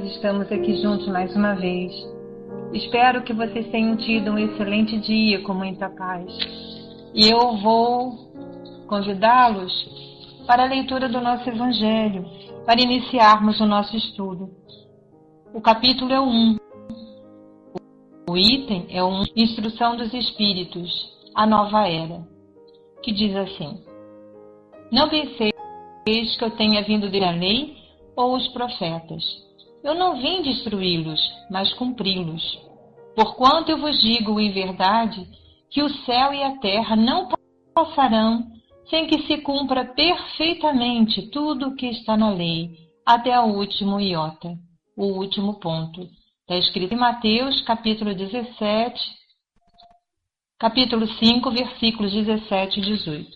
estamos aqui juntos mais uma vez. Espero que vocês tenham tido um excelente dia com muita paz. E eu vou convidá-los para a leitura do nosso Evangelho, para iniciarmos o nosso estudo. O capítulo é o 1. O item é uma Instrução dos Espíritos, a Nova Era, que diz assim: Não penseis que eu tenha vindo de a lei ou os profetas. Eu não vim destruí-los, mas cumpri-los. Porquanto eu vos digo em verdade que o céu e a terra não passarão sem que se cumpra perfeitamente tudo o que está na lei, até o último iota, o último ponto. Está escrito em Mateus, capítulo 17, capítulo 5, versículos 17 e 18.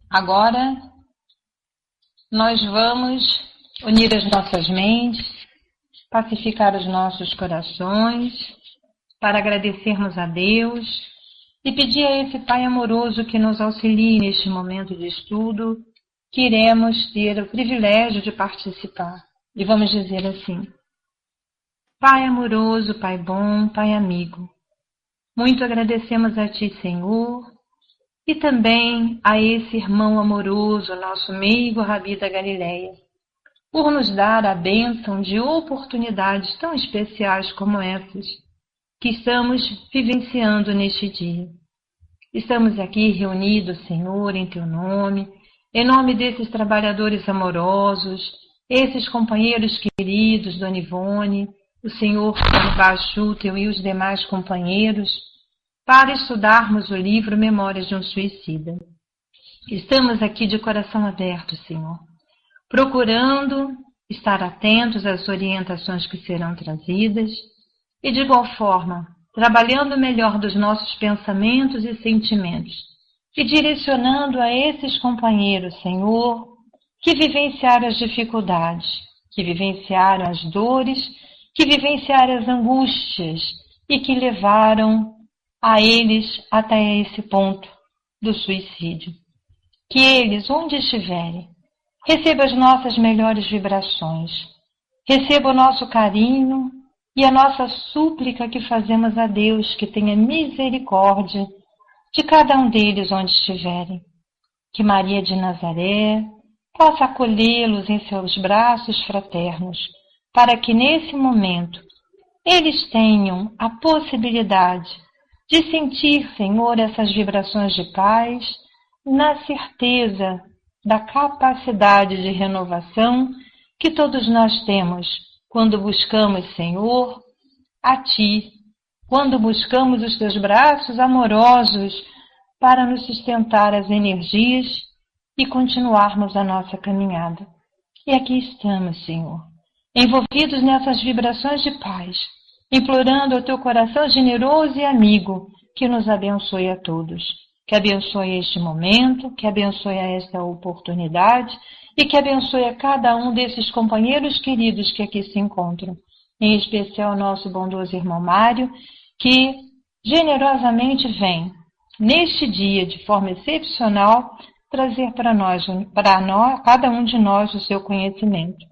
Agora, nós vamos unir as nossas mentes, pacificar os nossos corações, para agradecermos a Deus e pedir a esse Pai amoroso que nos auxilie neste momento de estudo, que iremos ter o privilégio de participar. E vamos dizer assim: Pai amoroso, Pai bom, Pai amigo, muito agradecemos a Ti, Senhor, e também a esse irmão amoroso, nosso meigo Rabi da Galileia, por nos dar a bênção de oportunidades tão especiais como essas que estamos vivenciando neste dia. Estamos aqui reunidos, Senhor, em Teu nome, em nome desses trabalhadores amorosos, esses companheiros queridos, Dona Ivone, o Senhor Bachutel e os demais companheiros, para estudarmos o livro Memórias de um Suicida. Estamos aqui de coração aberto, Senhor, procurando estar atentos às orientações que serão trazidas e, de igual forma, trabalhando melhor dos nossos pensamentos e sentimentos e direcionando a esses companheiros, Senhor, que vivenciaram as dificuldades, que vivenciaram as dores, que vivenciaram as angústias e que levaram a eles até esse ponto do suicídio. Que eles, onde estiverem, recebam as nossas melhores vibrações, recebam o nosso carinho e a nossa súplica que fazemos a Deus, que tenha misericórdia de cada um deles onde estiverem. Que Maria de Nazaré possa acolhê-los em seus braços fraternos, para que nesse momento eles tenham a possibilidade de sentir, Senhor, essas vibrações de paz, na certeza da capacidade de renovação que todos nós temos quando buscamos, Senhor, a Ti, quando buscamos os Teus braços amorosos para nos sustentar as energias e continuarmos a nossa caminhada. E aqui estamos, Senhor, envolvidos nessas vibrações de paz, implorando ao Teu coração generoso e amigo que nos abençoe a todos, que abençoe este momento, que abençoe esta oportunidade e que abençoe a cada um desses companheiros queridos que aqui se encontram, em especial nosso bondoso irmão Mário, que generosamente vem, neste dia, de forma excepcional, trazer para nós, cada um de nós, o seu conhecimento.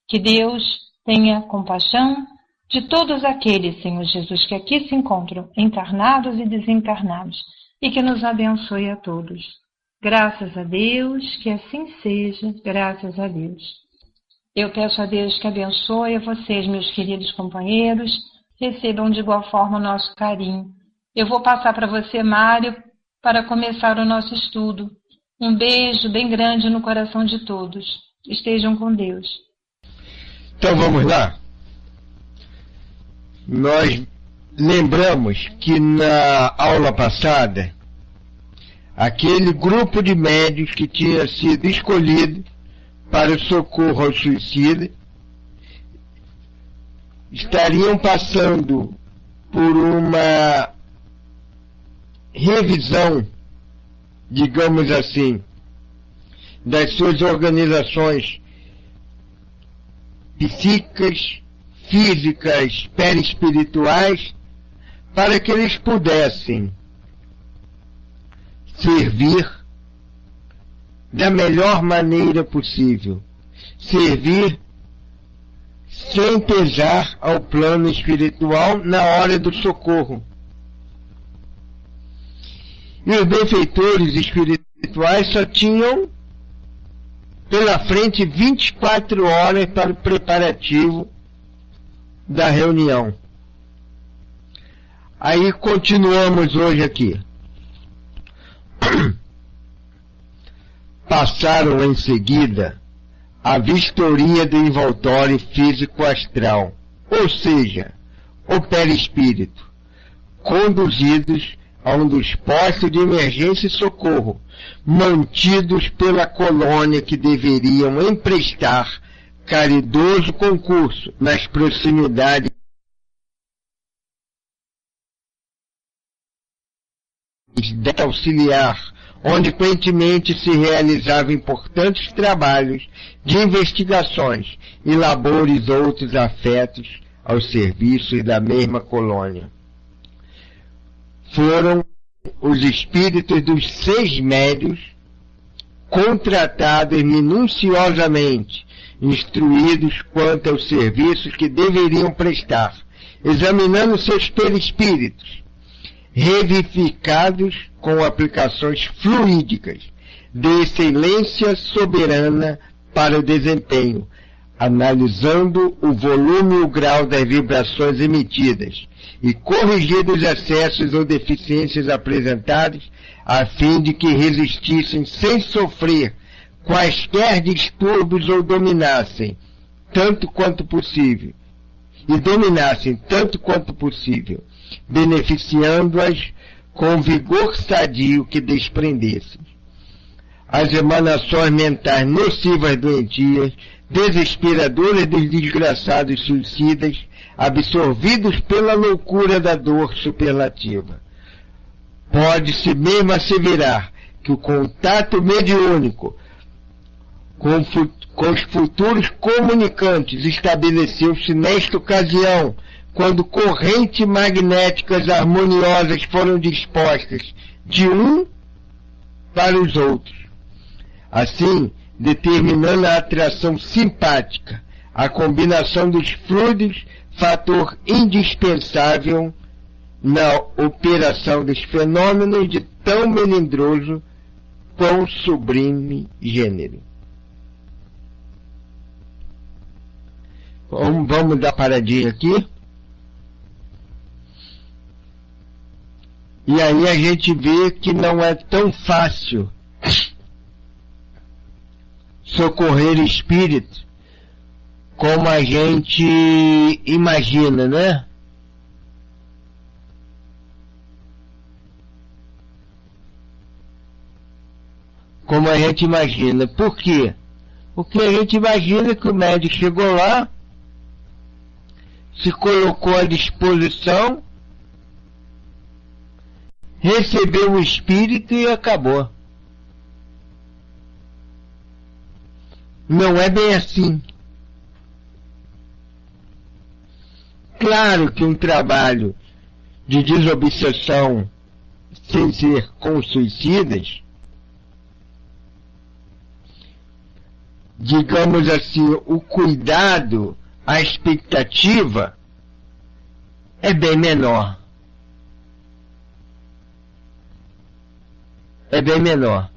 Que Deus tenha compaixão de todos aqueles, Senhor Jesus, que aqui se encontram, encarnados e desencarnados, e que nos abençoe a todos. Graças a Deus, que assim seja, graças a Deus. Eu peço a Deus que abençoe a vocês, meus queridos companheiros, recebam de igual forma o nosso carinho. Eu vou passar para você, Mário, para começar o nosso estudo. Um beijo bem grande no coração de todos. Estejam com Deus. Então vamos lá. Nós lembramos que na aula passada, aquele grupo de médios que tinha sido escolhido para o socorro ao suicida estariam passando por uma revisão, digamos assim, das suas organizações psíquicas, físicas, perispirituais, para que eles pudessem servir da melhor maneira possível, servir sem pesar ao plano espiritual na hora do socorro. E os benfeitores espirituais só tinham pela frente 24 horas para o preparativo da reunião. Aí continuamos hoje aqui. Passaram em seguida a vistoria do envoltório físico astral, ou seja, o perispírito, conduzidos a um dos postos de emergência e socorro, mantidos pela colônia que deveriam emprestar caridoso concurso nas proximidades da auxiliar, onde frequentemente se realizavam importantes trabalhos de investigações e labores outros afetos aos serviços da mesma colônia. Foram os espíritos dos 6 médios contratados minuciosamente, instruídos quanto aos serviços que deveriam prestar, examinando seus perispíritos, revivificados com aplicações fluídicas de excelência soberana para o desempenho, analisando o volume e o grau das vibrações emitidas e corrigindo os excessos ou deficiências apresentadas, a fim de que resistissem sem sofrer quaisquer distúrbios ou dominassem tanto quanto possível, beneficiando-as com o vigor sadio que desprendessem. As emanações mentais nocivas doentias, desesperadoras dos desgraçados suicidas, absorvidos pela loucura da dor superlativa. Pode-se mesmo asseverar que o contato mediúnico com os futuros comunicantes estabeleceu-se nesta ocasião, quando correntes magnéticas harmoniosas foram dispostas de um para os outros, assim determinando a atração simpática, a combinação dos fluidos, fator indispensável na operação dos fenômenos de tão melindroso quão sublime gênero. Vamos dar paradinha aqui. E aí a gente vê que não é tão fácil socorrer espírito como a gente imagina, né? Como a gente imagina. Por quê? Porque a gente imagina que o médico chegou lá, se colocou à disposição, recebeu o espírito e acabou. Não é bem assim. Claro que um trabalho de desobsessão, sem ser com suicidas, digamos assim, o cuidado, a expectativa é bem menor. É bem menor.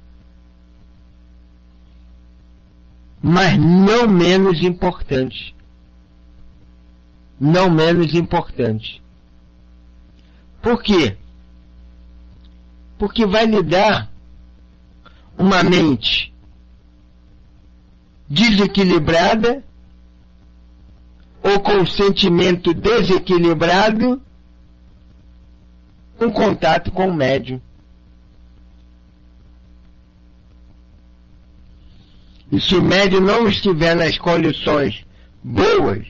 Mas não menos importante. Não menos importante. Por quê? Porque vai lhe dar uma mente desequilibrada ou com sentimento desequilibrado, um contato com o médium. E se o médium não estiver nas condições boas,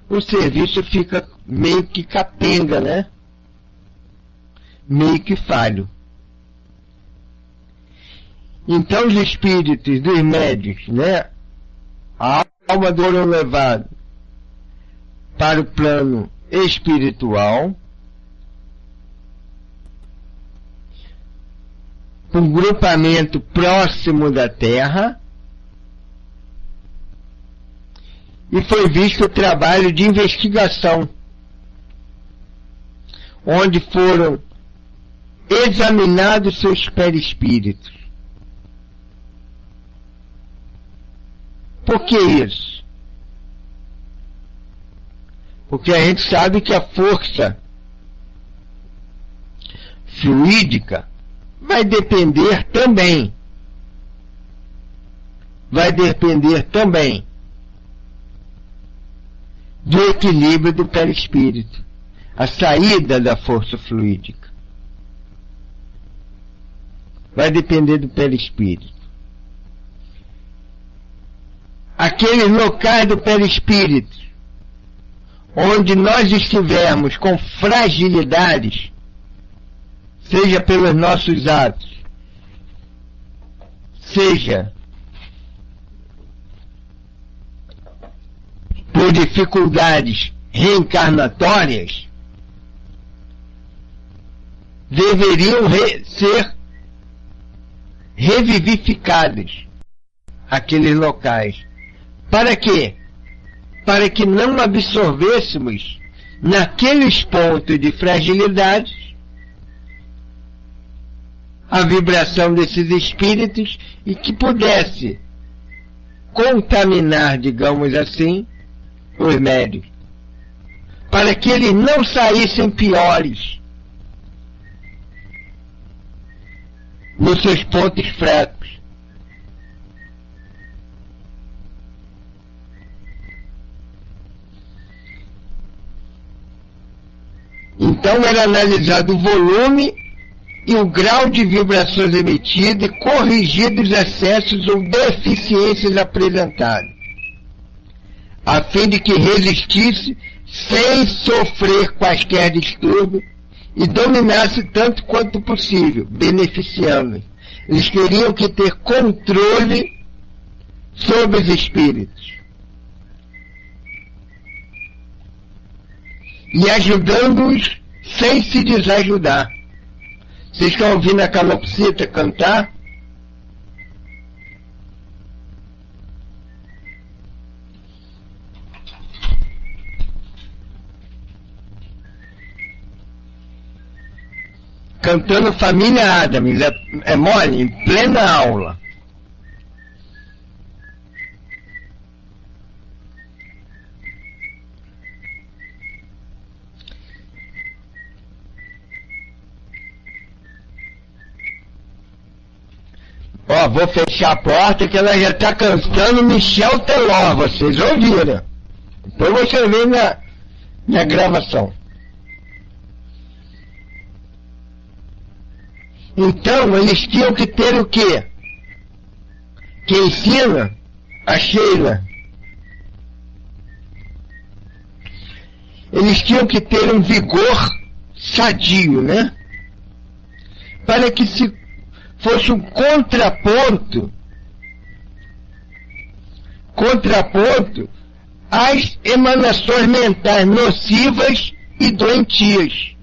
o serviço fica meio que capenga, né? Meio que falho. Então os espíritos dos médiuns, né? A alma do ouro levado para o plano espiritual, um grupamento próximo da Terra, e foi visto o trabalho de investigação, onde foram examinados seus perispíritos. Por que isso? Porque a gente sabe que a força fluídica vai depender também do equilíbrio do perispírito, a saída da força fluídica. Vai depender do perispírito. Aqueles locais do perispírito onde nós estivermos com fragilidades, seja pelos nossos atos, seja por dificuldades reencarnatórias, deveriam ser revivificados aqueles locais. Para quê? Para que não absorvêssemos naqueles pontos de fragilidade a vibração desses espíritos e que pudesse contaminar, digamos assim, os médios, para que eles não saíssem piores nos seus pontos fracos. Então era analisado o volume e o grau de vibrações emitidas e corrigidos excessos ou deficiências apresentadas, a fim de que resistisse sem sofrer quaisquer distúrbios e dominasse tanto quanto possível, beneficiando. Eles teriam que ter controle sobre os espíritos e ajudando-os sem se desajudar. Vocês estão ouvindo a calopsita cantar? Cantando Família Adams, é mole, em plena aula. Ó, vou fechar a porta que ela já está cantando Michel Teló, vocês ouviram? Depois você vê na gravação. Então, eles tinham que ter o quê? Que ensina a Sheila. Eles tinham que ter um vigor sadio, né? Para que se fosse um contraponto às emanações mentais nocivas e doentias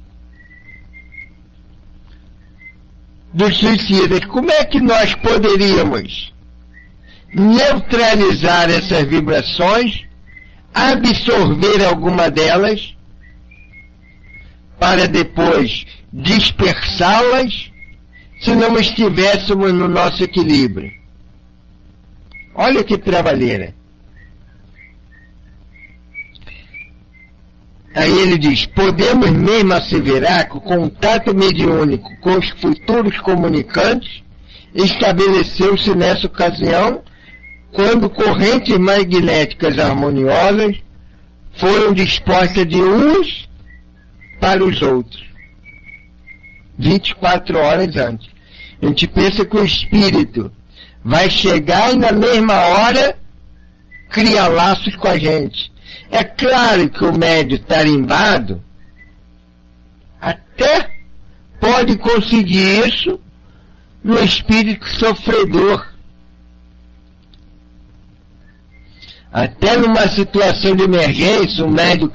dos suicidas. Como é que nós poderíamos neutralizar essas vibrações, absorver alguma delas, para depois dispersá-las, se não estivéssemos no nosso equilíbrio? Olha que trabalheira. Aí ele diz: podemos mesmo asseverar que o contato mediúnico com os futuros comunicantes estabeleceu-se nessa ocasião, quando correntes magnéticas harmoniosas foram dispostas de uns para os outros, 24 horas antes. A gente pensa que o espírito vai chegar e na mesma hora cria laços com a gente. É claro que o médium tarimbado até pode conseguir isso no espírito sofredor. Até numa situação de emergência, o médium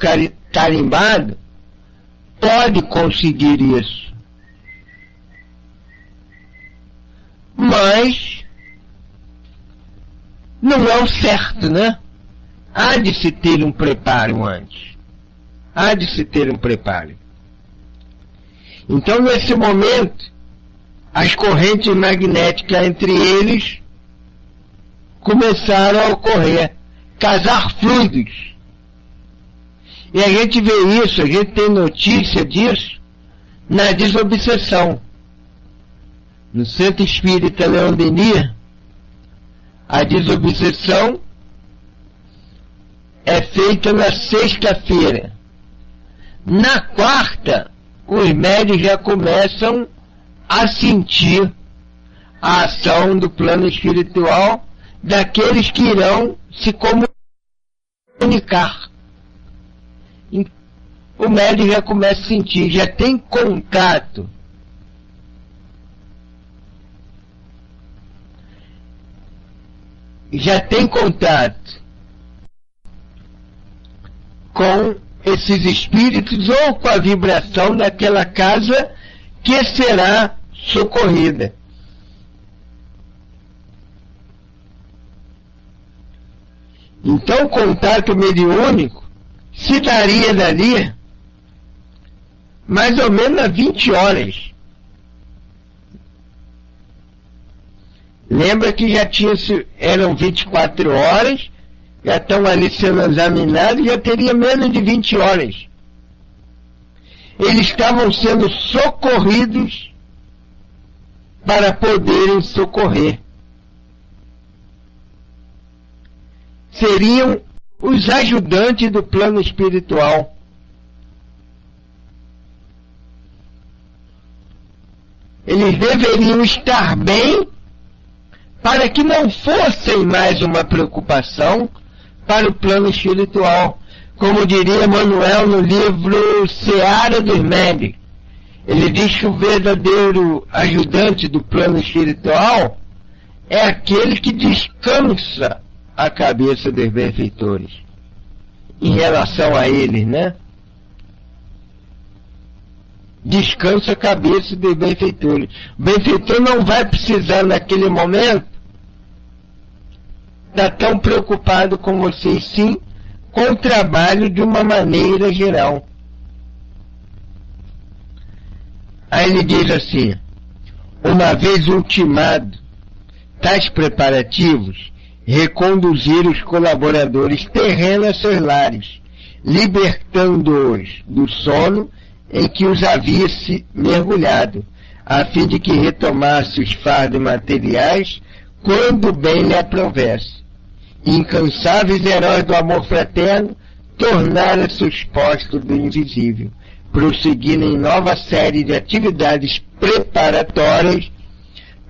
tarimbado pode conseguir isso. Mas não é o certo, né? há de se ter um preparo antes. Há de se ter um preparo. Então, nesse momento, as correntes magnéticas entre eles começaram a ocorrer, casar fluidos. E a gente vê isso, a gente tem notícia disso na desobsessão. No Centro Espírita Leão Denis, a desobsessão é feita na sexta-feira. Na quarta, os médios já começam a sentir a ação do plano espiritual daqueles que irão se comunicar. O médium já começa a sentir, já tem contato. Já tem contato com esses espíritos ou com a vibração daquela casa que será socorrida. Então o contato mediúnico se daria dali mais ou menos a 20 horas. Lembra que eram 24 horas, já estão ali sendo examinados, já teria menos de 20 horas. Eles estavam sendo socorridos para poderem socorrer. Seriam os ajudantes do plano espiritual. Eles deveriam estar bem para que não fossem mais uma preocupação para o plano espiritual. Como diria Manuel no livro Seara dos Médiuns, ele diz que o verdadeiro ajudante do plano espiritual é aquele que descansa a cabeça dos benfeitores em relação a eles, né? Descansa a cabeça dos benfeitores. O benfeitor não vai precisar naquele momento estar tão preocupado com vocês, sim, com o trabalho de uma maneira geral. Aí ele diz assim: uma vez ultimado tais preparativos, reconduzir os colaboradores terrenos a seus lares, libertando-os do sono em que os havia se mergulhado, a fim de que retomasse os fardos materiais quando bem lhe aprovesse. Incansáveis heróis do amor fraterno, tornaram-se os postos do invisível, prosseguindo em nova série de atividades preparatórias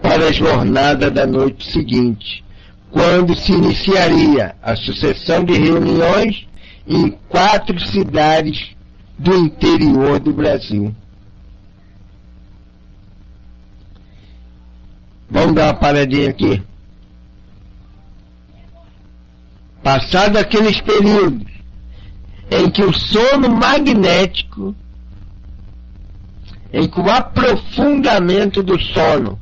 para a jornada da noite seguinte, quando se iniciaria a sucessão de reuniões em 4 cidades do interior do Brasil. Vamos dar uma paradinha aqui. Passado aqueles períodos em que o sono magnético, em que o aprofundamento do sono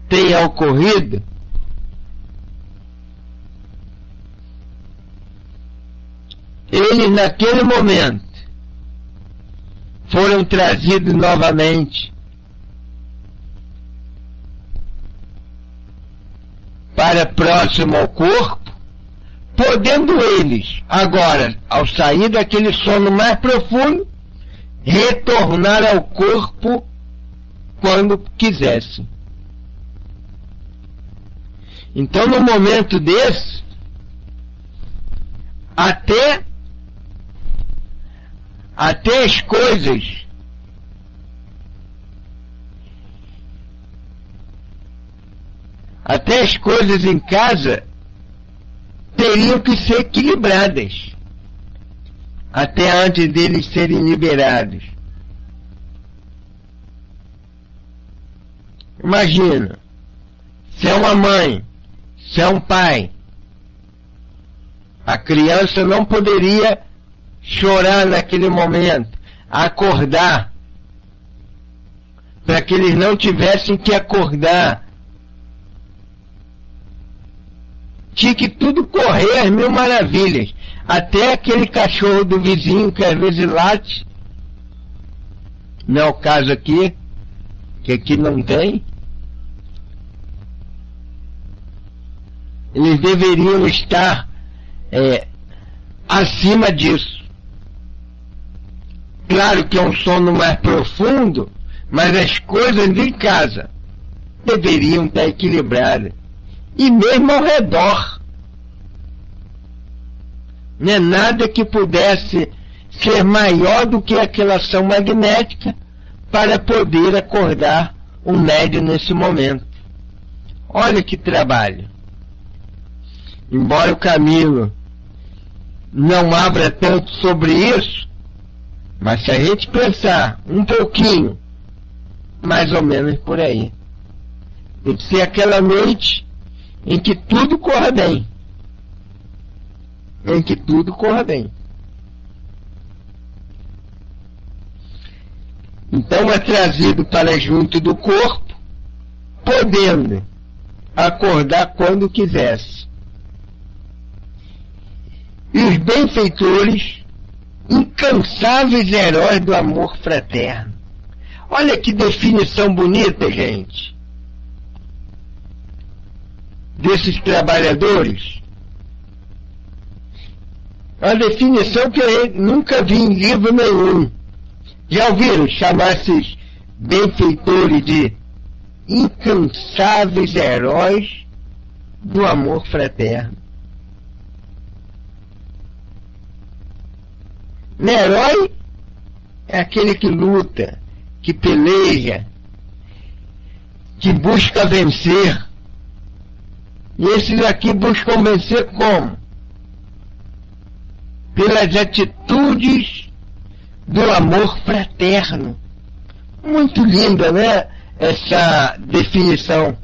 tenha ocorrido, eles naquele momento foram trazidos novamente para próximo ao corpo, podendo eles agora, ao sair daquele sono mais profundo, retornar ao corpo quando quisessem. Então, no momento desse, até as coisas em casa teriam que ser equilibradas até antes deles serem liberados. Imagina, se é uma mãe, se é um pai, a criança não poderia chorar naquele momento, acordar, para que eles não tivessem que acordar tinha que tudo correr às mil maravilhas. Até aquele cachorro do vizinho que às vezes late. Não é o caso aqui, que aqui não tem. Eles deveriam estar acima disso. Claro que é um sono mais profundo, mas as coisas de casa deveriam estar equilibradas. E mesmo ao redor. Não é nada que pudesse ser maior do que aquela ação magnética para poder acordar o médium nesse momento. Olha que trabalho. Embora o Camilo não abra tanto sobre isso, mas se a gente pensar um pouquinho, mais ou menos por aí, tem que ser aquela noite em que tudo corra bem. Em que tudo corra bem. Então é trazido para junto do corpo, podendo acordar quando quisesse. E os benfeitores, incansáveis heróis do amor fraterno. Olha que definição bonita, gente. Desses trabalhadores. Uma definição que eu nunca vi em livro nenhum. Já ouviram chamar esses benfeitores de incansáveis heróis do amor fraterno? O herói é aquele que luta, que peleja, que busca vencer. E esses aqui buscam vencer como? Pelas atitudes do amor fraterno. Muito linda, né? Essa definição.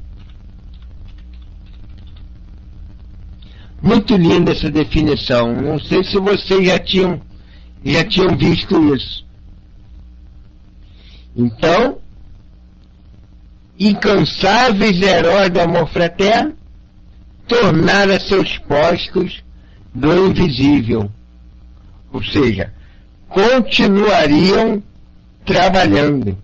Muito linda essa definição. Não sei se vocês já tinham visto isso. Então, incansáveis heróis do amor fraterno tornaram seus postos do invisível. Ou seja, continuariam trabalhando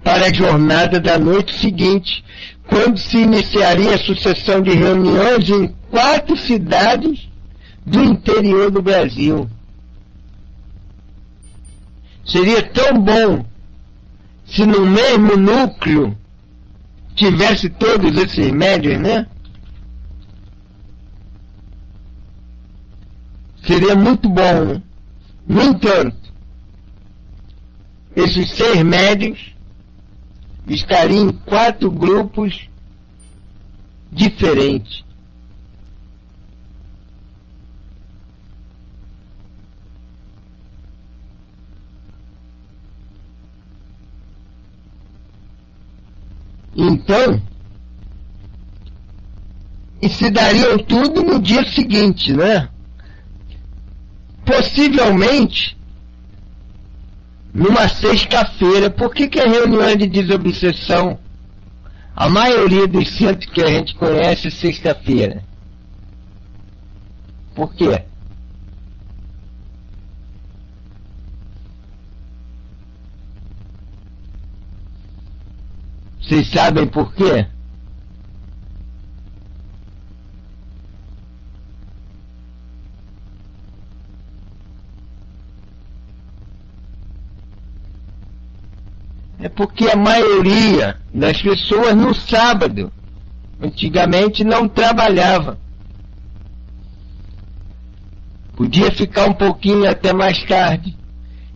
para a jornada da noite seguinte, quando se iniciaria a sucessão de reuniões em 4 cidades do interior do Brasil. Seria tão bom se no mesmo núcleo tivesse todos esses médios, né? Seria muito bom, né? No entanto, esses 6 médios estariam em 4 grupos diferentes. Então, e se dariam tudo no dia seguinte, né? Possivelmente numa sexta-feira. Por que a reunião de desobsessão, a maioria dos centros que a gente conhece, é sexta-feira? Por quê? Vocês sabem por quê? É porque a maioria das pessoas no sábado, antigamente, não trabalhava. Podia ficar um pouquinho até mais tarde.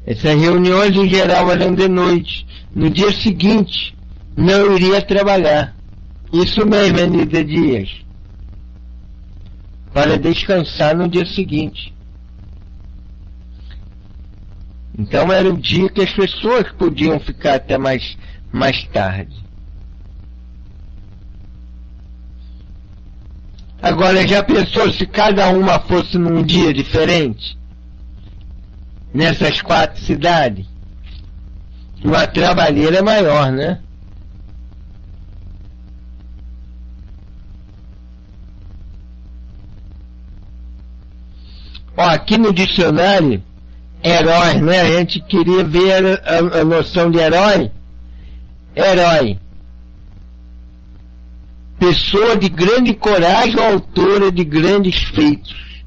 Essas reuniões em geral eram de noite. No dia seguinte, não iria trabalhar. Isso mesmo, Anida Dias. Para descansar no dia seguinte. Então era o dia que as pessoas podiam ficar até mais tarde. Agora, já pensou se cada uma fosse num dia diferente? Nessas 4 cidades? Uma trabalheira maior, né? Ó, aqui no dicionário, herói, né? A gente queria ver a noção de herói. Herói. Pessoa de grande coragem ou autora de grandes feitos.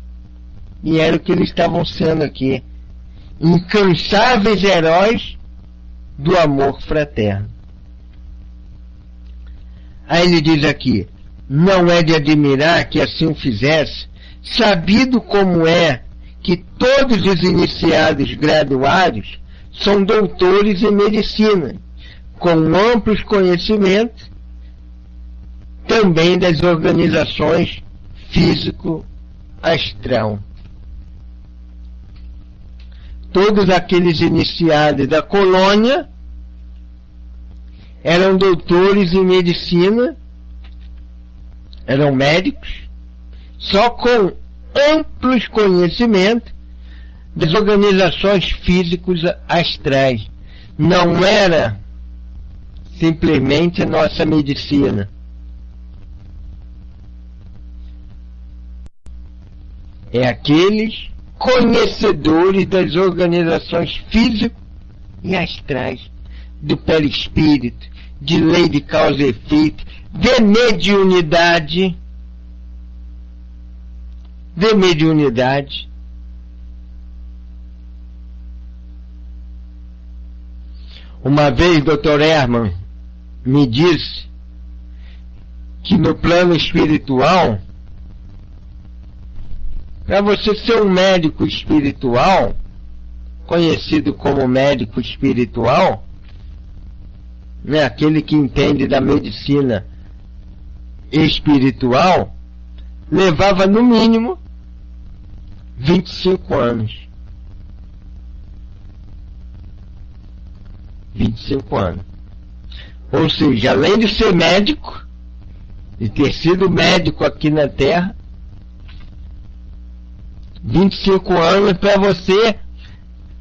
E era o que eles estavam sendo aqui. Incansáveis heróis do amor fraterno. Aí ele diz aqui: não é de admirar que assim o fizesse, sabido como é que todos os iniciados graduados são doutores em medicina, com amplos conhecimentos também das organizações físico-astral. Todos aqueles iniciados da colônia eram doutores em medicina, eram médicos, só com amplos conhecimentos das organizações físicos astrais. Não era simplesmente a nossa medicina. É aqueles conhecedores das organizações físicas e astrais, do perispírito, de lei de causa e efeito, de mediunidade. Uma vez Dr. Herman me disse que no plano espiritual, para você ser um médico espiritual, conhecido como médico espiritual, né, aquele que entende da medicina espiritual, levava no mínimo 25 anos. 25 anos. Ou seja, além de ser médico, de ter sido médico aqui na Terra, 25 anos para você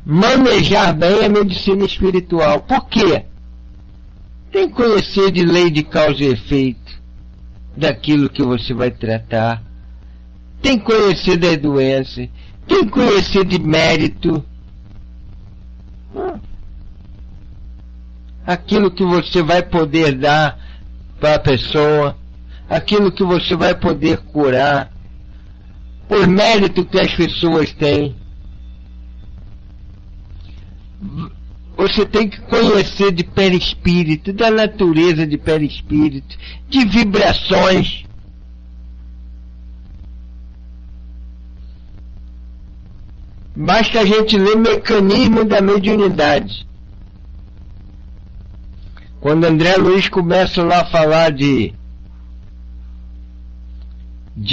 manejar bem a medicina espiritual. Por quê? Tem que conhecer de lei de causa e efeito daquilo que você vai tratar. Tem que conhecer da doença. Tem que conhecer de mérito. Aquilo que você vai poder dar para a pessoa. Aquilo que você vai poder curar. Por mérito que as pessoas têm. Você tem que conhecer de perispírito, da natureza de perispírito, de vibrações. Basta a gente ler o mecanismo da mediunidade. Quando André Luiz começa lá a falar de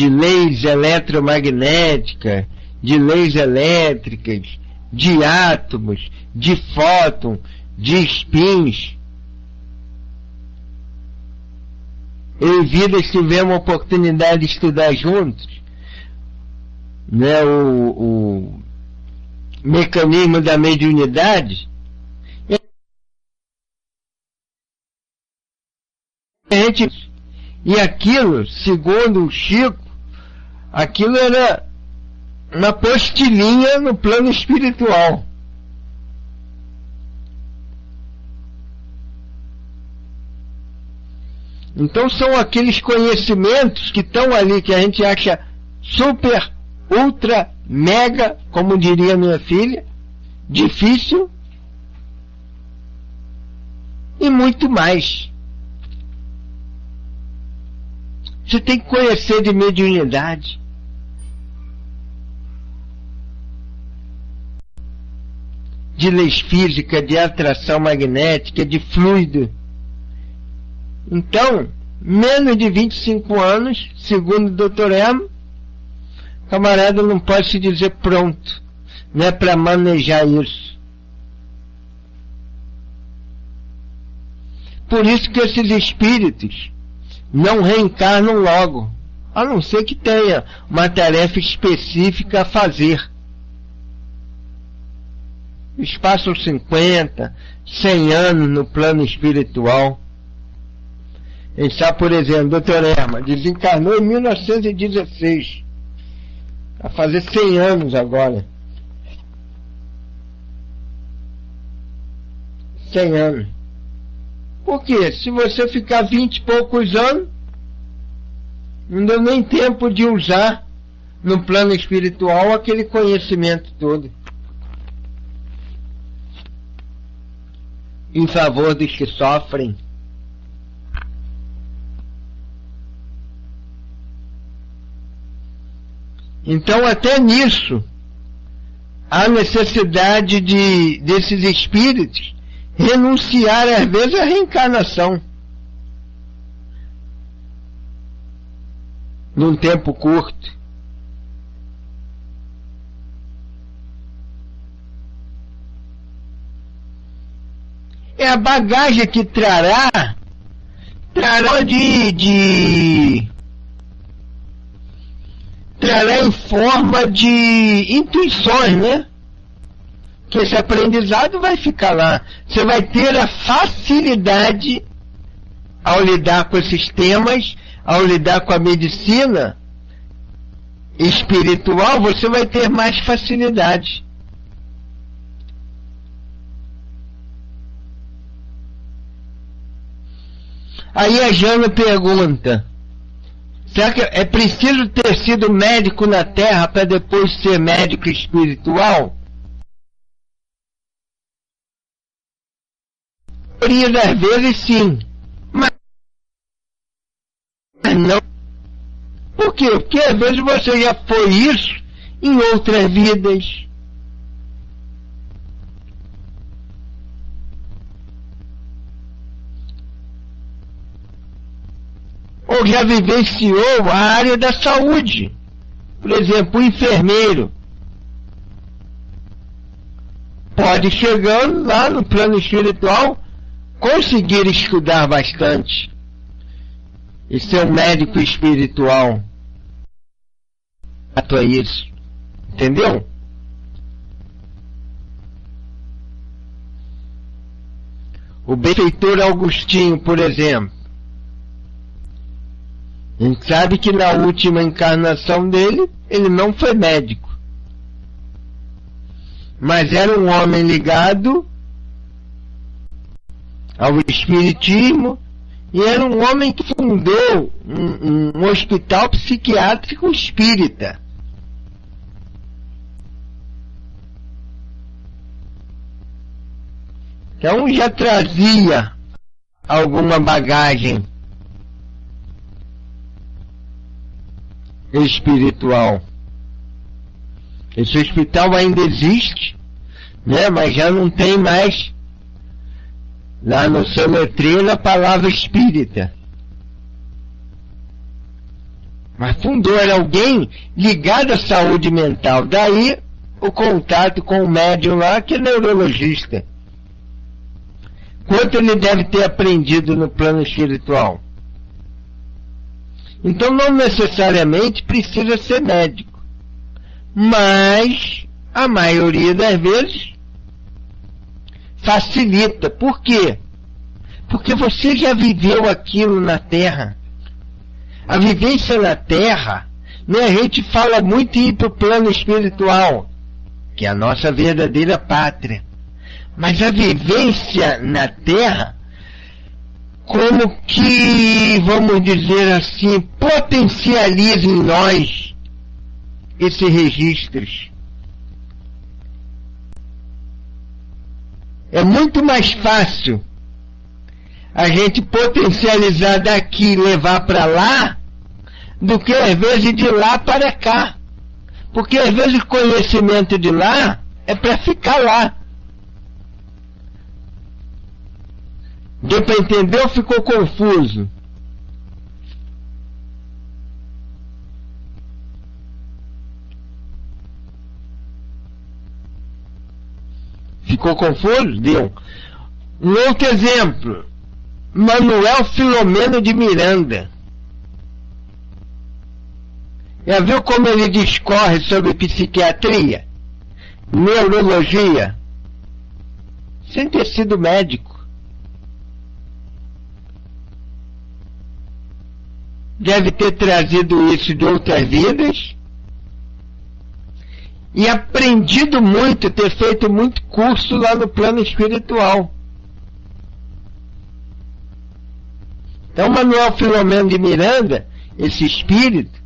leis eletromagnéticas, de leis elétricas, de átomos, de fóton, de spins. Eu e Vida tivemos a oportunidade de estudar juntos, né, o mecanismo da mediunidade. E aquilo, segundo o Chico, aquilo era uma postilhinha no plano espiritual. Então são aqueles conhecimentos que estão ali, que a gente acha super, ultra, mega, como diria minha filha, difícil, e muito mais. Você tem que conhecer de mediunidade. De leis físicas, de atração magnética, de fluido. Então, menos de 25 anos, segundo o Dr. Herman, camarada não pode se dizer pronto, né, para manejar isso. Por isso que esses espíritos não reencarnam logo, a não ser que tenha uma tarefa específica a fazer. Eles passam 50, 100 anos no plano espiritual. A gente sabe, por exemplo, Dr. Herman desencarnou em 1916. Vai fazer 100 anos agora. 100 anos. Por quê? Se você ficar 20 e poucos anos, não deu nem tempo de usar no plano espiritual aquele conhecimento todo em favor dos que sofrem. Então, até nisso, há necessidade desses espíritos renunciar, às vezes, à reencarnação. Num tempo curto. É a bagagem que trará trará em forma de intuições, né? Que esse aprendizado vai ficar lá. Você vai ter a facilidade ao lidar com esses temas, ao lidar com a medicina espiritual, você vai ter mais facilidade. Aí a Jana pergunta: será que é preciso ter sido médico na Terra para depois ser médico espiritual? A maioria das vezes sim, mas não. Por quê? Porque às vezes você já foi isso em outras vidas. Ou já vivenciou a área da saúde. Por exemplo, o enfermeiro pode, chegando lá no plano espiritual, conseguir estudar bastante e ser um médico espiritual. É isso. Entendeu? O benfeitor Agostinho, por exemplo, a gente sabe que na última encarnação dele, ele não foi médico. Mas era um homem ligado ao espiritismo e era um homem que fundou um hospital psiquiátrico espírita. Então já trazia alguma bagagem espiritual. Esse hospital ainda existe, né? Mas já não tem mais lá no seu letreiro a palavra espírita. Mas fundou, era alguém ligado à saúde mental. Daí o contato com o médium lá, que é neurologista. Quanto ele deve ter aprendido no plano espiritual? Então não necessariamente precisa ser médico, mas a maioria das vezes facilita. Por quê? Porque você já viveu aquilo na Terra. A vivência na Terra, né, a gente fala muito em ir para o plano espiritual, que é a nossa verdadeira pátria. Mas a vivência na Terra, como que, vamos dizer assim, potencializa em nós esses registros. É muito mais fácil a gente potencializar daqui e levar para lá, do que às vezes de lá para cá. Porque às vezes o conhecimento de lá é para ficar lá. Deu para entender ou ficou confuso? Ficou confuso? Deu. Um outro exemplo. Manuel Filomeno de Miranda. Já viu como ele discorre sobre psiquiatria, neurologia, sem ter sido médico? Deve ter trazido isso de outras vidas, e aprendido muito, ter feito muito curso lá no plano espiritual. Então, Manuel Filomeno de Miranda, esse espírito,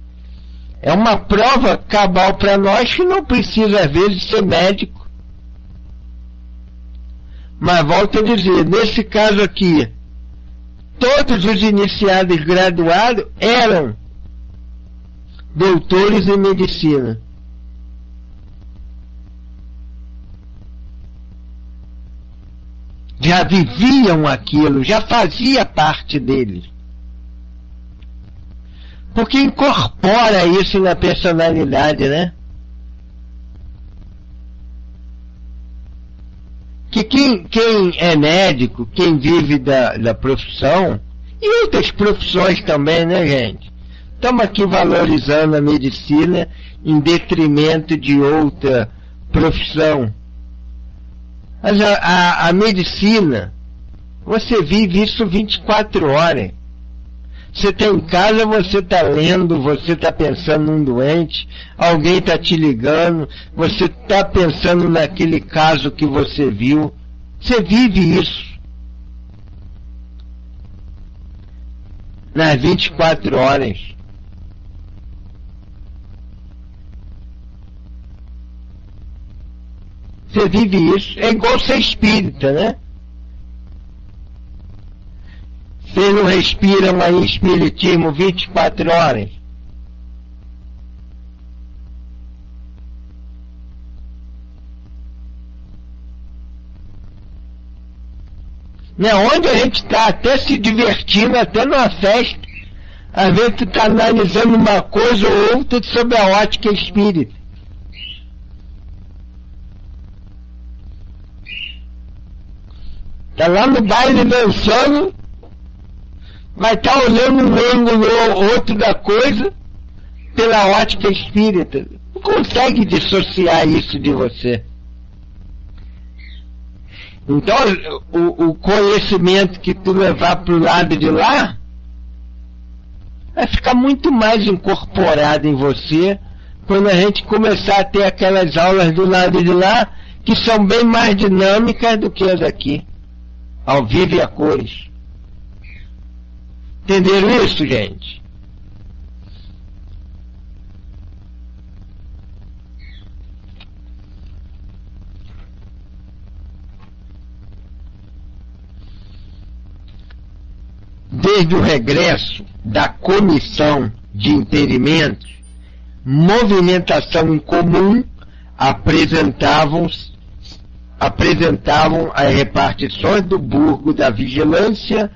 é uma prova cabal para nós que não precisa, às vezes, ser médico. Mas volto a dizer, nesse caso aqui, todos os iniciados graduados eram doutores em medicina. Já viviam aquilo, já fazia parte deles. Porque incorpora isso na personalidade, né? Que quem é médico, quem vive da profissão, e outras profissões também, né, gente? Estamos aqui valorizando a medicina em detrimento de outra profissão. Mas a medicina, você vive isso 24 horas. Você está em casa, você está lendo, você está pensando num doente, alguém está te ligando, você está pensando naquele caso que você viu. Você vive isso nas 24 horas. Você vive isso. É igual ser espírita, né? Vocês não respiram aí espiritismo 24 horas? Né? Onde a gente está até se divertindo, até numa festa, às vezes tu está analisando uma coisa ou outra sobre a ótica espírita. Está lá no baile dançando, vai estar olhando um ângulo ou outro da coisa pela ótica espírita. Não consegue dissociar isso de você. Então, o conhecimento que tu levar para o lado de lá vai ficar muito mais incorporado em você quando a gente começar a ter aquelas aulas do lado de lá que são bem mais dinâmicas do que as daqui, ao vivo e a cores. Entenderam isso, gente? Desde o regresso da comissão de interimentos, movimentação em comum apresentavam as repartições do burgo da vigilância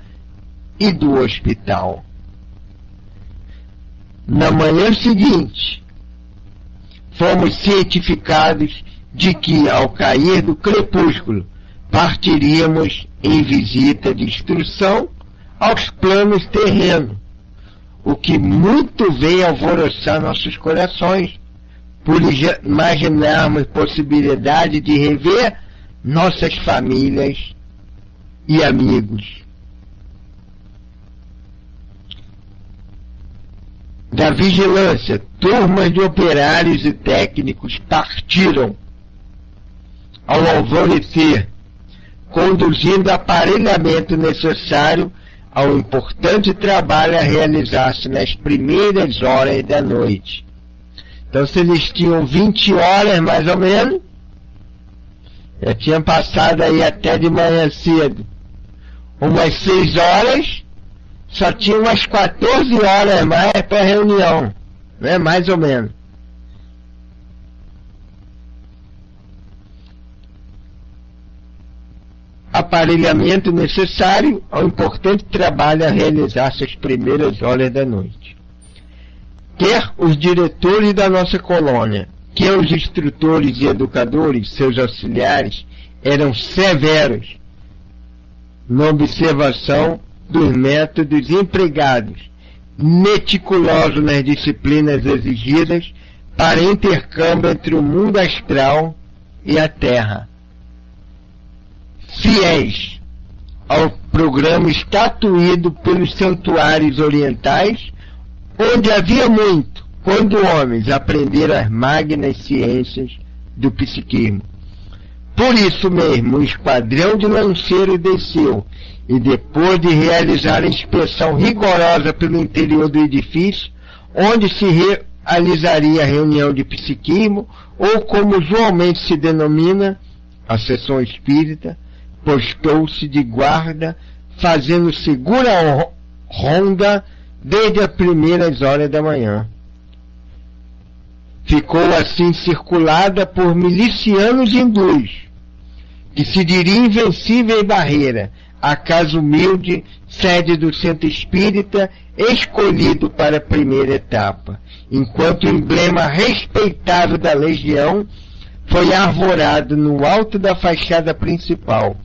e do hospital. Na manhã seguinte, fomos cientificados de que, ao cair do crepúsculo, partiríamos em visita de instrução aos planos terrenos, o que muito veio alvoroçar nossos corações, por imaginarmos possibilidade de rever nossas famílias e amigos. Da vigilância, turmas de operários e técnicos partiram ao alvorecer, conduzindo aparelhamento necessário ao importante trabalho a realizar-se nas primeiras horas da noite. Então, se eles tinham 20 horas, mais ou menos, já tinha passado aí até de manhã cedo umas 6 horas, só tinha umas 14 horas mais para reunião, né? Mais ou menos. Aparelhamento necessário ao importante trabalho a realizar-se às primeiras horas da noite. Quer os diretores da nossa colônia, quer os instrutores e educadores, seus auxiliares, eram severos na observação dos métodos empregados, meticulosos nas disciplinas exigidas para intercâmbio entre o mundo astral e a Terra. Fiéis ao programa estatuído pelos santuários orientais, onde havia muito, quando homens aprenderam as magnas ciências do psiquismo. Por isso mesmo, o esquadrão de lanceiros desceu, e depois de realizar a inspeção rigorosa pelo interior do edifício, onde se realizaria a reunião de psiquismo, ou como usualmente se denomina, a sessão espírita, postou-se de guarda, fazendo segura ronda desde as primeiras horas da manhã. Ficou assim circulada por milicianos hindus, que se diria invencível barreira, a casa humilde, sede do centro espírita, escolhido para a primeira etapa, enquanto o emblema respeitável da legião foi arvorado no alto da fachada principal,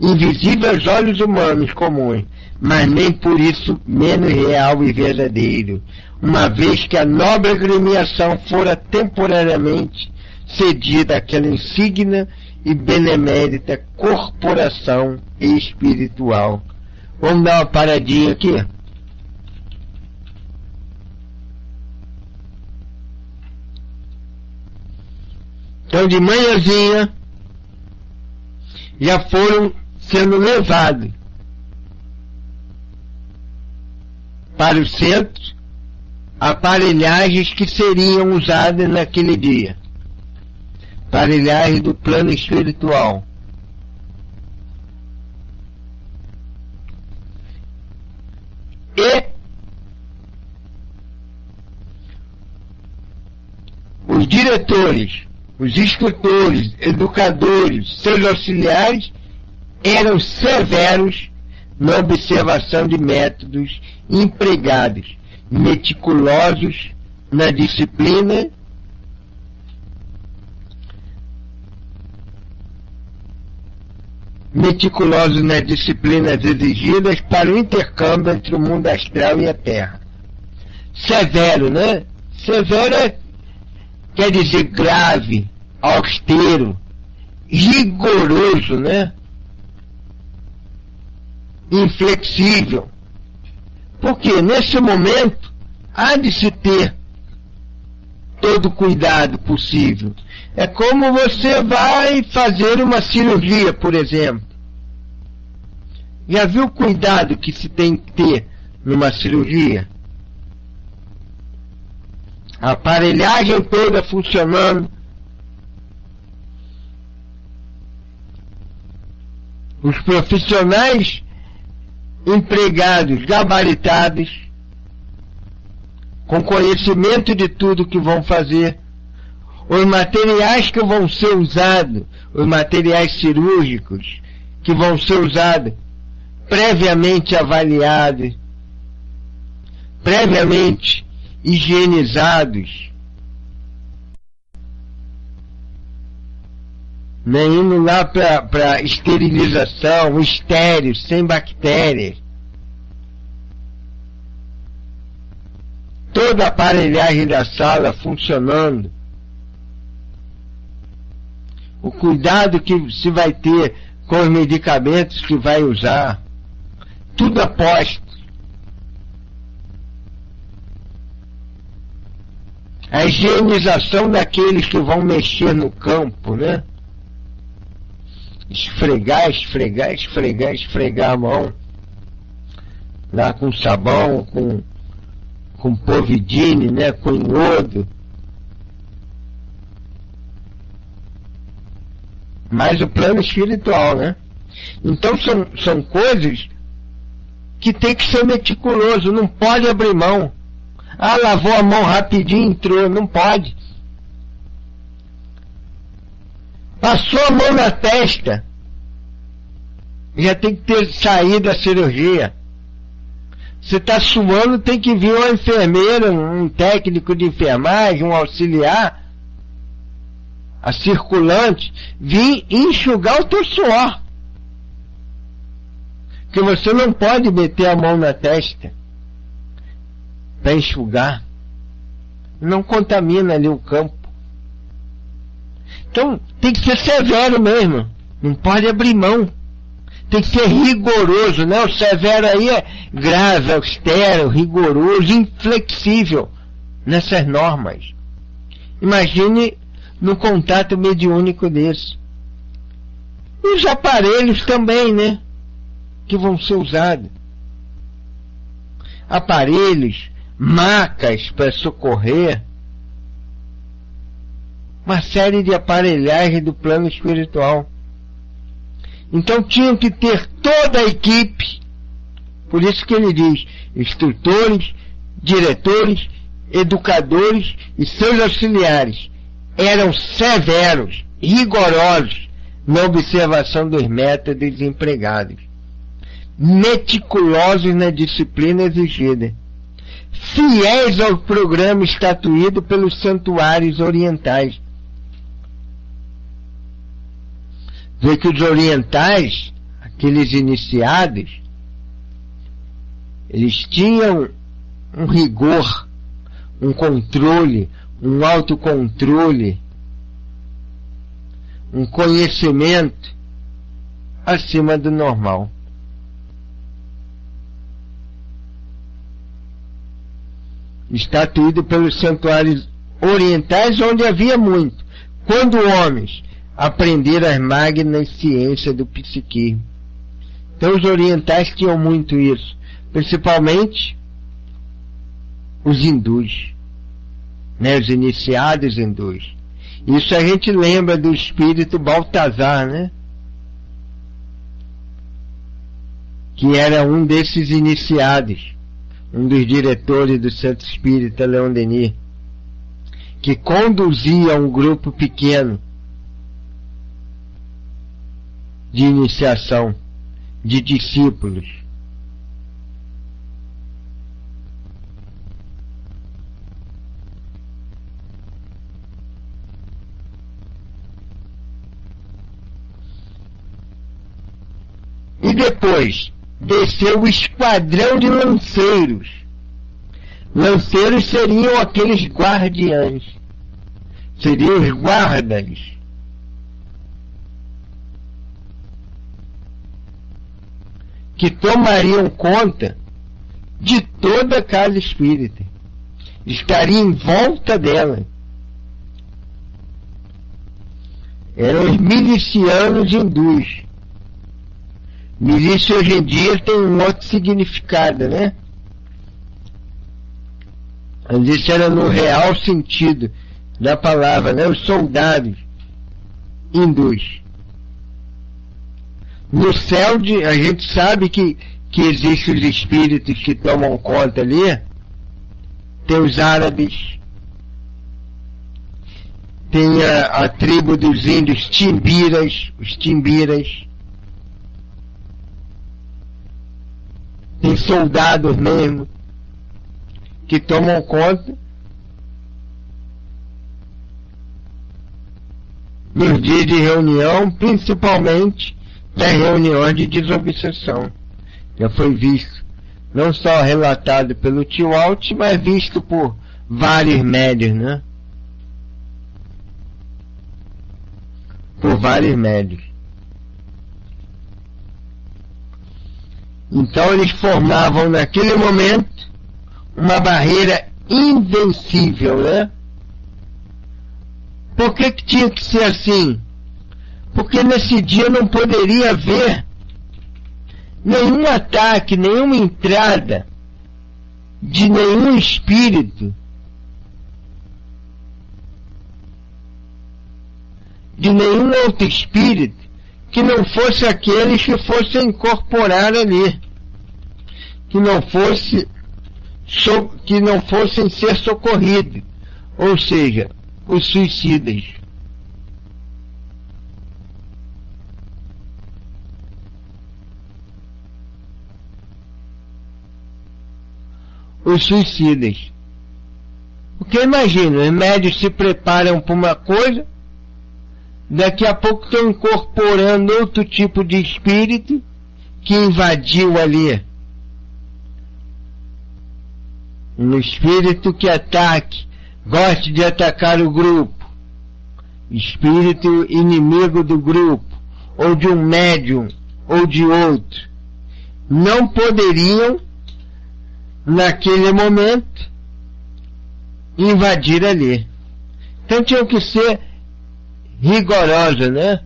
invisível aos olhos humanos comuns, mas nem por isso menos real e verdadeiro, uma vez que a nobre agremiação fora temporariamente cedida àquela insignia e benemérita corporação espiritual. Vamos dar uma paradinha aqui. Então, de manhãzinha, já foram sendo levados para o centro aparelhagens que seriam usadas naquele dia. Aparelhagens do plano espiritual. E os diretores, os instrutores, educadores, seus auxiliares eram severos na observação de métodos empregados, meticulosos na disciplina exigidas para o intercâmbio entre o mundo astral e a Terra. Severo, né? Severo quer dizer grave, austero, rigoroso, né? Inflexível. Porque nesse momento há de se ter todo o cuidado possível. É como você vai fazer uma cirurgia, por exemplo. Já viu o cuidado que se tem que ter numa cirurgia? A aparelhagem toda funcionando. Os profissionais empregados, gabaritados, com conhecimento de tudo que vão fazer, os materiais que vão ser usados, os materiais cirúrgicos que vão ser usados, previamente avaliados, previamente higienizados, indo lá para esterilização, estéril, sem bactérias. Toda a aparelhagem da sala funcionando. O cuidado que se vai ter com os medicamentos que vai usar. Tudo a posto. A higienização daqueles que vão mexer no campo, né? Esfregar a mão. Lá com sabão, com povidine, né? Com iodo. Mas o plano espiritual, né? Então são coisas que tem que ser meticuloso, não pode abrir mão. Ah, lavou a mão rapidinho, entrou, não pode. Passou a mão na testa, já tem que ter saído da cirurgia. Você está suando, tem que vir uma enfermeira, um técnico de enfermagem, um auxiliar, a circulante, vir enxugar o teu suor. Porque você não pode meter a mão na testa para enxugar. Não contamina ali o campo. Então, tem que ser severo mesmo. Não pode abrir mão. Tem que ser rigoroso, né? O severo aí é grave, austero, rigoroso, inflexível nessas normas. Imagine no contato mediúnico desse. E os aparelhos também, né? Que vão ser usados. Aparelhos, macas para socorrer. Uma série de aparelhagem do plano espiritual. Então tinham que ter toda a equipe. Por isso que ele diz, instrutores, diretores, educadores e seus auxiliares eram severos, rigorosos na observação dos métodos empregados, meticulosos na disciplina exigida, fiéis ao programa estatuído pelos santuários orientais. Vê que os orientais, aqueles iniciados, eles tinham um rigor, um controle, um autocontrole, um conhecimento acima do normal. Estatuído pelos santuários orientais, onde havia muito, quando homens aprenderam as magnas ciências do psiquismo. Então os orientais tinham muito isso, principalmente os hindus, né, os iniciados hindus. Isso a gente lembra do espírito Baltazar, né? Que era um desses iniciados, um dos diretores do Centro Espírita Leon Denis, que conduzia um grupo pequeno de iniciação, de discípulos. E depois desceu o esquadrão de lanceiros. Lanceiros seriam aqueles guardiães, seriam os guardas, que tomariam conta de toda a casa espírita, estariam em volta dela. Eram os milicianos hindus. Milícia hoje em dia tem um outro significado, né? Mas isso era no real sentido da palavra, né? Os soldados hindus. No céu, a gente sabe que existem os espíritos que tomam conta ali. Tem os árabes, tem a tribo dos índios timbiras, os timbiras. Tem soldados mesmo que tomam conta nos dias de reunião, principalmente das reuniões de desobsessão. Já foi visto, não só relatado pelo tio Alt, mas visto por vários médios, né? Por vários médios. Então eles formavam naquele momento uma barreira invencível, né? Por que tinha que ser assim? Porque nesse dia não poderia haver nenhum ataque, nenhuma entrada de nenhum espírito, de nenhum outro espírito, que não fosse aqueles que fossem incorporar ali, que não fossem ser socorridos, ou seja, os suicidas. Os suicidas. Porque imagina, os médios se preparam para uma coisa, daqui a pouco estão incorporando outro tipo de espírito que invadiu ali. Um espírito que ataque, goste de atacar o grupo. Espírito inimigo do grupo, ou de um médium, ou de outro. Não poderiam, naquele momento, invadir ali. Então tinham que ser rigorosos, né?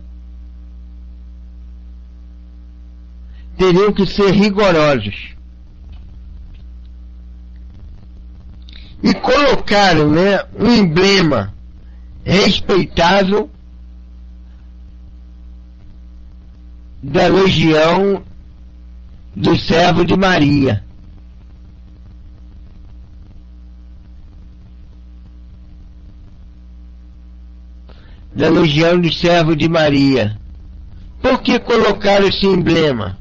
Teriam que ser rigorosos. E colocaram, né, um emblema respeitável da Legião do Servo de Maria. Da Legião do Servo de Maria. Por que colocaram esse emblema?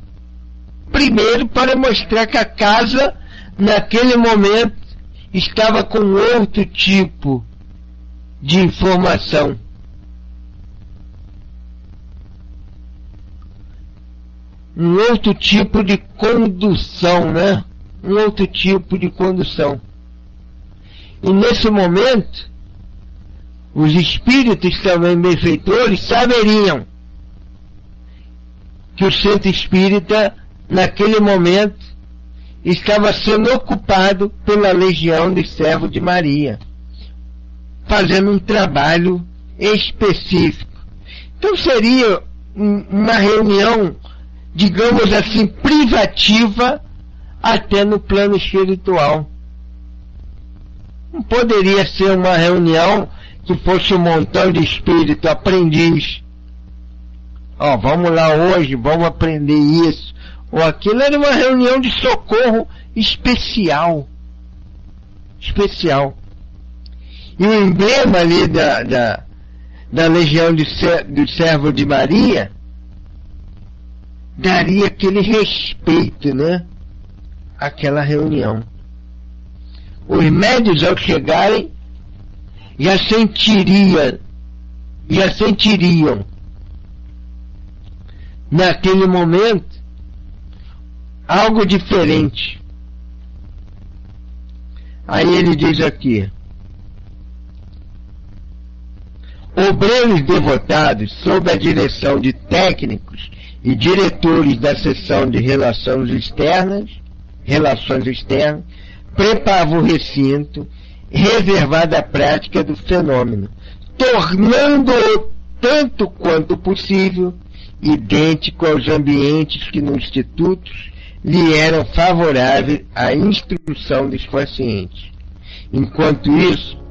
Primeiro, para mostrar que a casa, naquele momento, estava com outro tipo de informação. Um outro tipo de condução, né? Um outro tipo de condução. E nesse momento, os espíritos também benfeitores saberiam que o centro espírita, naquele momento, estava sendo ocupado pela Legião dos Servos de Maria, fazendo um trabalho específico. Então seria uma reunião, digamos assim, privativa, até no plano espiritual. Não poderia ser uma reunião que fosse um montão de espírito aprendiz. Ó, vamos lá hoje, vamos aprender isso ou aquilo. Era uma reunião de socorro especial. Especial. E o emblema ali da Legião do Servo de Maria daria aquele respeito, né? Àquela reunião. Os médios, ao chegarem, já sentiriam naquele momento algo diferente. Aí ele diz aqui: obreiros devotados, sob a direção de técnicos e diretores da seção de relações externas, preparavam o recinto reservado à prática do fenômeno, tornando-o tanto quanto possível idêntico aos ambientes que nos institutos lhe eram favoráveis à instrução dos pacientes. Enquanto isso,